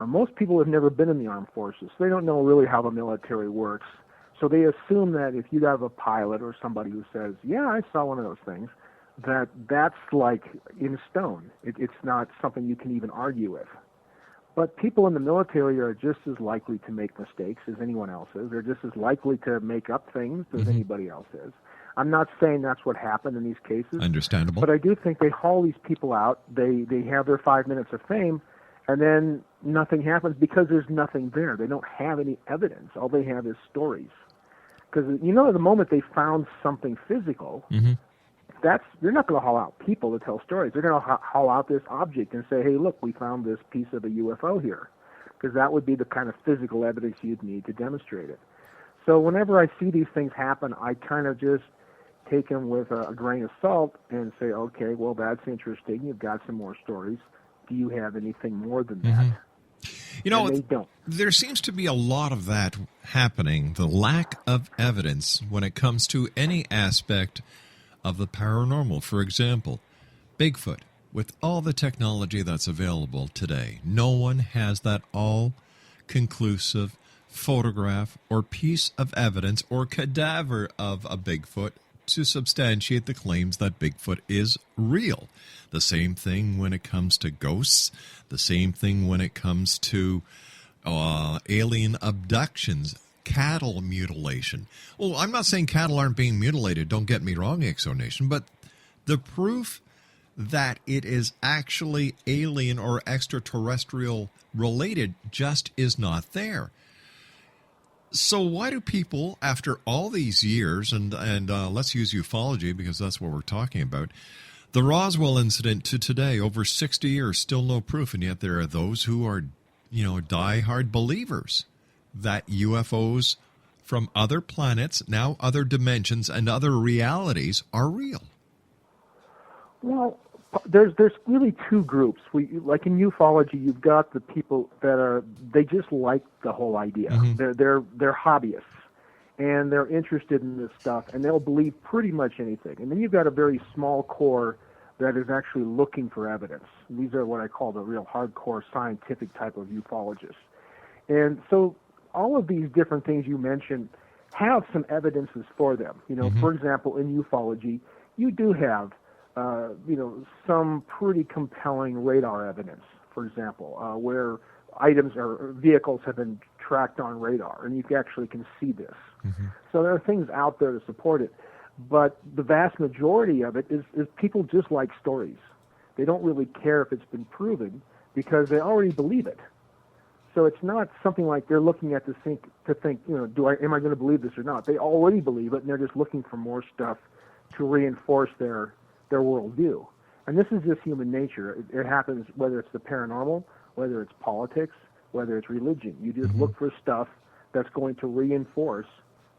Most people have never been in the armed forces. They don't know really how the military works. So they assume that if you have a pilot or somebody who says, yeah, I saw one of those things, that's like in stone. It's not something you can even argue with. But people in the military are just as likely to make mistakes as anyone else is. They're just as likely to make up things as anybody else is. I'm not saying that's what happened in these cases. Understandable. But I do think they haul these people out. They have their 5 minutes of fame, and then nothing happens because there's nothing there. They don't have any evidence. All they have is stories. Because, the moment they found something physical, they're not going to haul out people to tell stories. They're going to haul out this object and say, hey, look, we found this piece of a UFO here. Because that would be the kind of physical evidence you'd need to demonstrate it. So whenever I see these things happen, I kind of just take them with a grain of salt and say, okay, well, that's interesting. You've got some more stories. Do you have anything more than that? They don't. There seems to be a lot of that happening, the lack of evidence when it comes to any aspect of the paranormal. For example, Bigfoot, with all the technology that's available today, no one has that all-conclusive photograph or piece of evidence or cadaver of a Bigfoot to substantiate the claims that Bigfoot is real. The same thing when it comes to ghosts, the same thing when it comes to alien abductions, cattle mutilation. Well, I'm not saying cattle aren't being mutilated, don't get me wrong, Exonation, but the proof that it is actually alien or extraterrestrial related just is not there. So why do people, after all these years, and let's use ufology because that's what we're talking about, the Roswell incident to today, over 60 years, still no proof, and yet there are those who are, diehard believers that UFOs from other planets, now other dimensions, and other realities are real? Well, there's really two groups. Like in ufology, you've got the people that they just like the whole idea. They're hobbyists, and they're interested in this stuff, and they'll believe pretty much anything. And then you've got a very small core that is actually looking for evidence. These are what I call the real hardcore scientific type of ufologists. And so all of these different things you mentioned have some evidences for them. For example, in ufology, you do have some pretty compelling radar evidence, for example, where items or vehicles have been tracked on radar, and you actually can see this. So there are things out there to support it, but the vast majority of it is people just like stories. They don't really care if it's been proven because they already believe it. So it's not something like they're looking at to think, am I going to believe this or not? They already believe it, and they're just looking for more stuff to reinforce their worldview. And this is just human nature. It happens whether it's the paranormal, whether it's politics, whether it's religion. You just look for stuff that's going to reinforce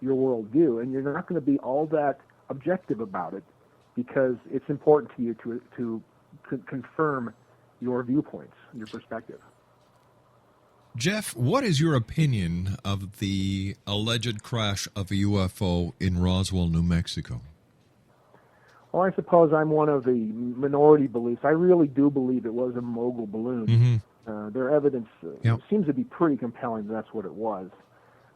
your worldview, and you're not going to be all that objective about it because it's important to you to confirm your viewpoints, your perspective. Jeff, what is your opinion of the alleged crash of a UFO in Roswell, New Mexico? Well, I suppose I'm one of the minority beliefs. I really do believe it was a mogul balloon. Their evidence seems to be pretty compelling that that's what it was.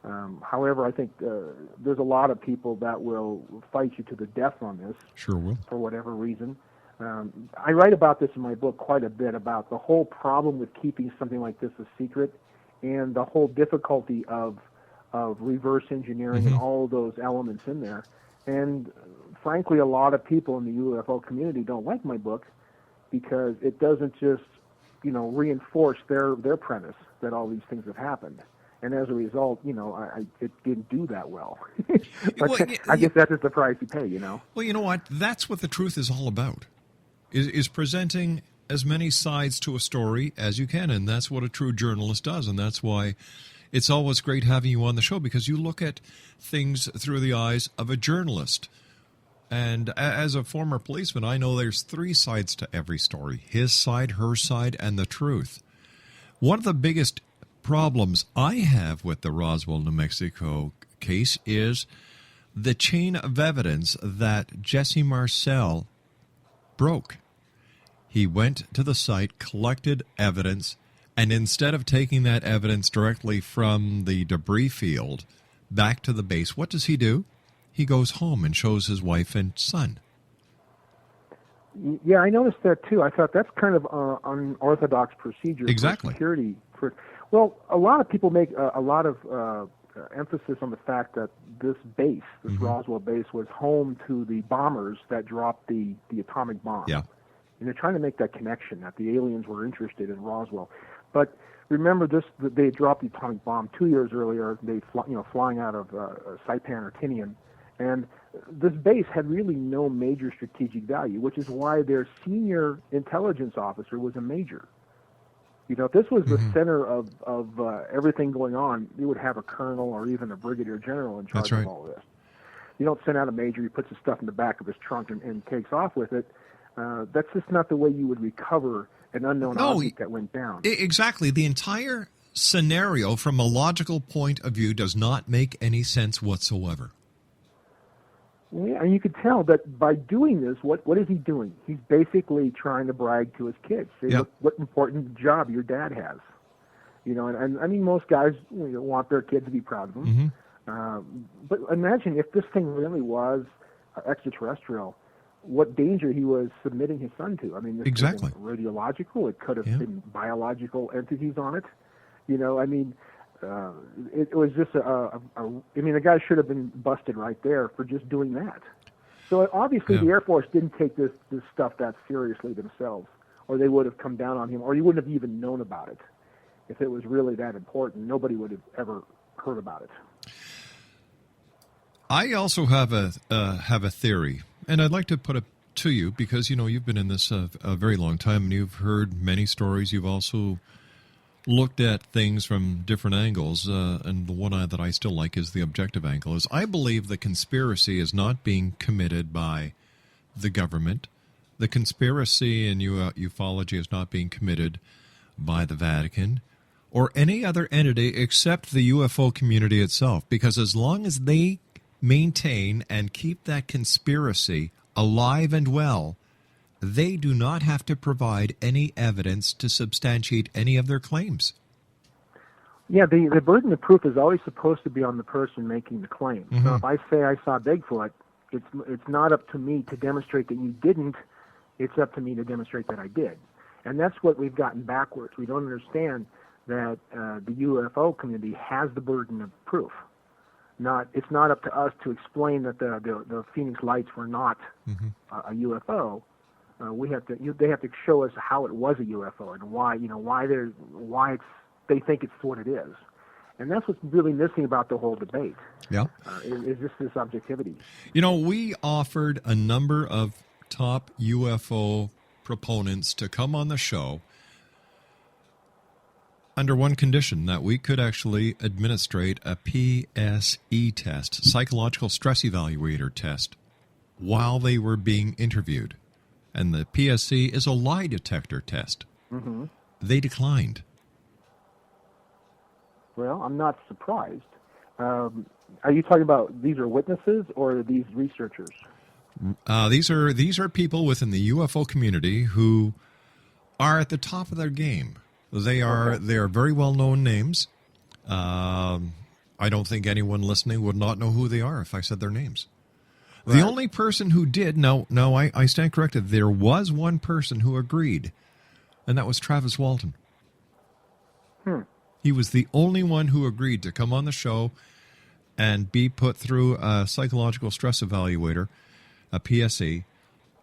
However, I think there's a lot of people that will fight you to the death on this. Sure will. For whatever reason. I write about this in my book quite a bit, about the whole problem with keeping something like this a secret and the whole difficulty of reverse engineering and all those elements in there. And frankly, a lot of people in the UFO community don't like my book because it doesn't just, reinforce their premise that all these things have happened. And as a result, it didn't do that well. But I guess that's just the price you pay, Well, you know what? That's what the truth is all about, is presenting as many sides to a story as you can. And that's what a true journalist does. And that's why it's always great having you on the show, because you look at things through the eyes of a journalist. And as a former policeman, I know there's three sides to every story: his side, her side, and the truth. One of the biggest problems I have with the Roswell, New Mexico case is the chain of evidence that Jesse Marcel broke. He went to the site, collected evidence, And instead of taking that evidence directly from the debris field back to the base, what does he do? He goes home and shows his wife and son. Yeah, I noticed that too. I thought that's kind of unorthodox procedure Exactly. for security. Well, a lot of people make a lot of emphasis on the fact that this base, this Roswell base, was home to the bombers that dropped the atomic bomb. Yeah. And they're trying to make that connection that the aliens were interested in Roswell. But remember, they dropped the atomic bomb 2 years earlier. They flying out of Saipan or Tinian. And this base had really no major strategic value, which is why their senior intelligence officer was a major. You know, if this was the center of everything going on, you would have a colonel or even a brigadier general in charge of all this. You don't send out a major, he puts his stuff in the back of his trunk and takes off with it. That's just not the way you would recover an unknown object that went down. Exactly. The entire scenario, from a logical point of view, does not make any sense whatsoever. Yeah, and you could tell that by doing this, what is he doing? He's basically trying to brag to his kids. Say, look what important job your dad has. You know, and I mean, most guys want their kids to be proud of them. But imagine if this thing really was extraterrestrial, what danger he was submitting his son to. I mean, this could have been radiological. It could have been biological entities on it. You know, I mean, it was just I mean, the guy should have been busted right there for just doing that. So obviously the Air Force didn't take this stuff that seriously themselves, or they would have come down on him, or you wouldn't have even known about it. If it was really that important, nobody would have ever heard about it. I also have a theory, and I'd like to put it to you because, you know, you've been in this a very long time, and you've heard many stories. You've also looked at things from different angles, and the one that I still like is the objective angle. Is I believe the conspiracy is not being committed by the government. The conspiracy in ufology is not being committed by the Vatican or any other entity except the UFO community itself, because as long as they maintain and keep that conspiracy alive and well, they do not have to provide any evidence to substantiate any of their claims. Yeah, the burden of proof is always supposed to be on the person making the claim. So if I say I saw Bigfoot, it's not up to me to demonstrate that you didn't. It's up to me to demonstrate that I did. And that's what we've gotten backwards. We don't understand that the UFO community has the burden of proof. It's not up to us to explain that the Phoenix Lights were not a UFO. They have to show us how it was a UFO and why they think it's what it is. And that's what's really missing about the whole debate. Yeah, is just this objectivity. You know, we offered a number of top UFO proponents to come on the show under one condition, that we could actually administrate a PSE test, psychological stress evaluator test, while they were being interviewed. And the PSE is a lie detector test. They declined. Well, I'm not surprised. Are you talking about these are witnesses or are these researchers? These are people within the UFO community who are at the top of their game. They are very well-known names. I don't think anyone listening would not know who they are if I said their names. Right. The only person who did, no, I stand corrected. There was one person who agreed, and that was Travis Walton. He was the only one who agreed to come on the show and be put through a psychological stress evaluator, a PSE,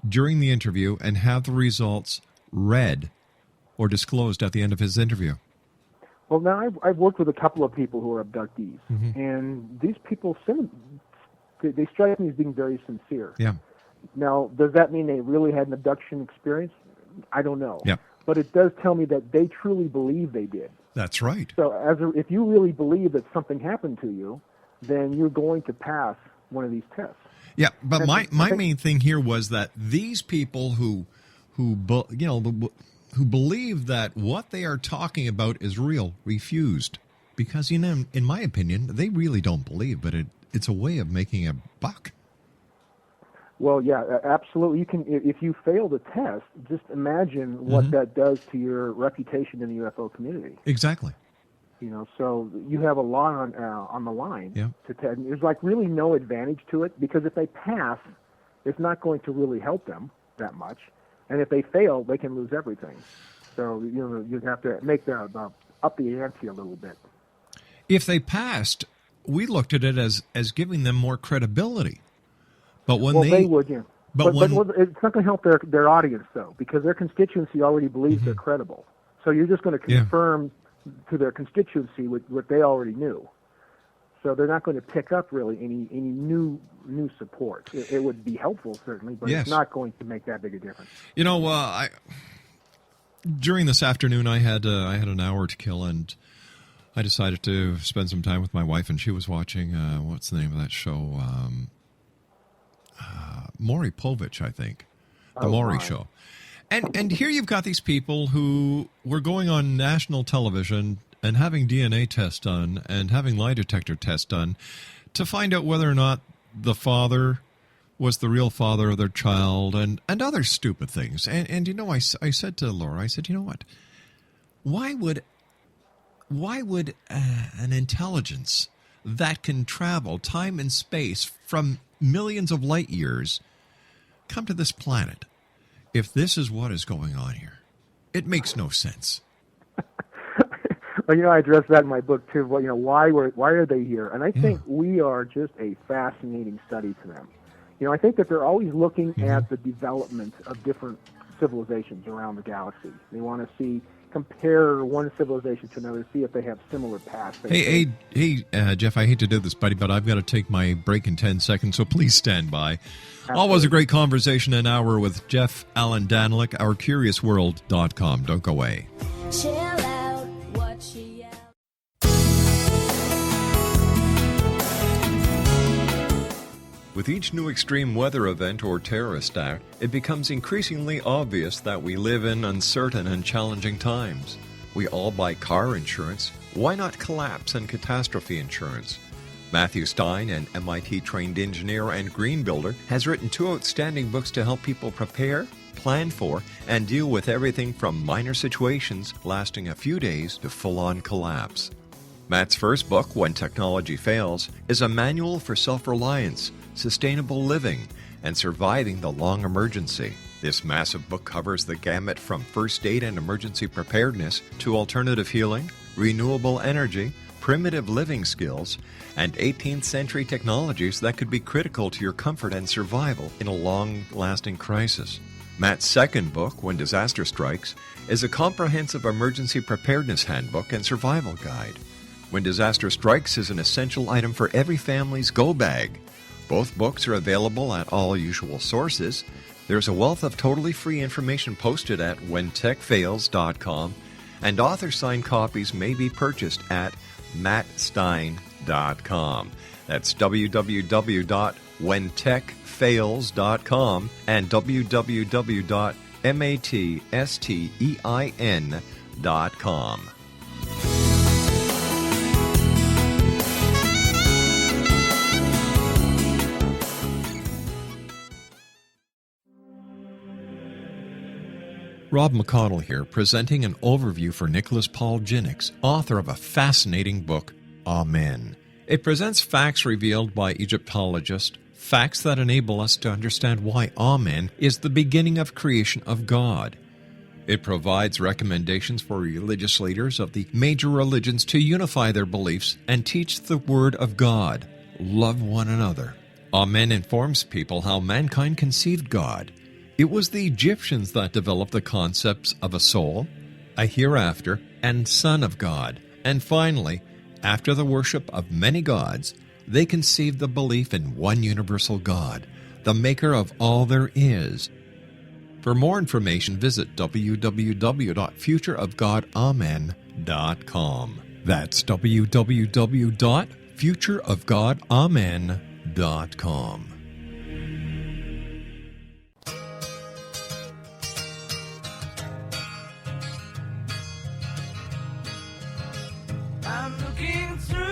during the interview and have the results read or disclosed at the end of his interview. Well, now I've worked with a couple of people who are abductees, and these people, they strike me as being very sincere. Yeah. Now, does that mean they really had an abduction experience? I don't know. Yeah. But it does tell me that they truly believe they did. That's right. So if you really believe that something happened to you, then you're going to pass one of these tests. Yeah, but my main thing here was that these people who believe that what they are talking about is real refused, because in my opinion they really don't believe, but it's a way of making a buck. Well, yeah, absolutely. You can, if you fail the test, just imagine what that does to your reputation in the UFO community. Exactly. So you have a lot on the line. Yeah. There's like really no advantage to it, because if they pass, it's not going to really help them that much, and if they fail, they can lose everything. So you have to make up the ante a little bit. If they passed, we looked at it as giving them more credibility. But when they would, yeah. But it's not going to help their audience, though, because their constituency already believes they're credible. So you're just going to confirm to their constituency what they already knew. So they're not going to pick up really any new support. It would be helpful, certainly, but it's not going to make that big a difference. During this afternoon, I had an hour to kill, and I decided to spend some time with my wife, and she was watching, what's the name of that show? Maury Povich, I think. The Maury Show. And here you've got these people who were going on national television and having DNA tests done and having lie detector tests done to find out whether or not the father was the real father of their child and other stupid things. And I said to Laura, I said, you know what? Why would an intelligence that can travel time and space from millions of light years come to this planet if this is what is going on here? It makes no sense. Well, I address that in my book too. Well, why are they here? And I think we are just a fascinating study to them. I think that they're always looking at the development of different civilizations around the galaxy. They want to compare one civilization to another, see if they have similar paths. Hey, Jeff, I hate to do this, buddy, but I've got to take my break in 10 seconds, so please stand by. Absolutely. Always a great conversation, an hour with Jeff Allen Danelek, ourcuriousworld.com. Don't go away. Chill out, watch you out. With each new extreme weather event or terrorist act, it becomes increasingly obvious that we live in uncertain and challenging times. We all buy car insurance. Why not collapse and catastrophe insurance? Matthew Stein, an MIT-trained engineer and green builder, has written 2 outstanding books to help people prepare, plan for, and deal with everything from minor situations lasting a few days to full-on collapse. Matt's first book, When Technology Fails, is a manual for self-reliance, sustainable living, and surviving the long emergency. This massive book covers the gamut from first aid and emergency preparedness to alternative healing, renewable energy, primitive living skills, and 18th century technologies that could be critical to your comfort and survival in a long-lasting crisis. Matt's second book, When Disaster Strikes, is a comprehensive emergency preparedness handbook and survival guide. When Disaster Strikes is an essential item for every family's go bag. Both books are available at all usual sources. There's a wealth of totally free information posted at whentechfails.com, and author-signed copies may be purchased at mattstein.com. That's www.whentechfails.com and www.mattstein.com. Rob McConnell here, presenting an overview for Nicholas Paul Jennings, author of a fascinating book, Amen. It presents facts revealed by Egyptologists, facts that enable us to understand why Amen is the beginning of creation of God. It provides recommendations for religious leaders of the major religions to unify their beliefs and teach the Word of God. Love one another. Amen informs people how mankind conceived God. It was the Egyptians that developed the concepts of a soul, a hereafter, and Son of God. And finally, after the worship of many gods, they conceived the belief in one universal God, the maker of all there is. For more information, visit www.futureofgodamen.com. That's www.futureofgodamen.com. I'm looking through